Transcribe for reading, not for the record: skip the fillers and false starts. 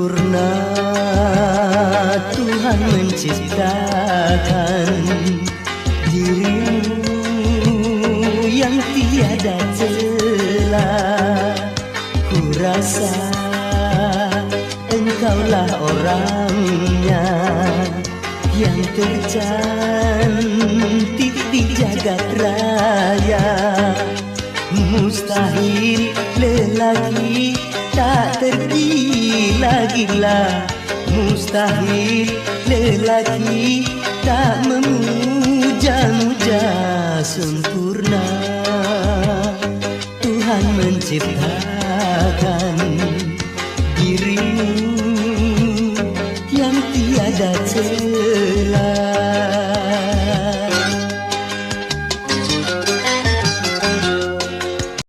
Sempurna Tuhan menciptakan dirimu yang tiada celah. Ku rasa engkaulah orangnya yang tercantik di jagat raya. Mustahil lelaki tak tergila-gila, mustahil lelaki tak memuja-muja. Sempurna Tuhan menciptakan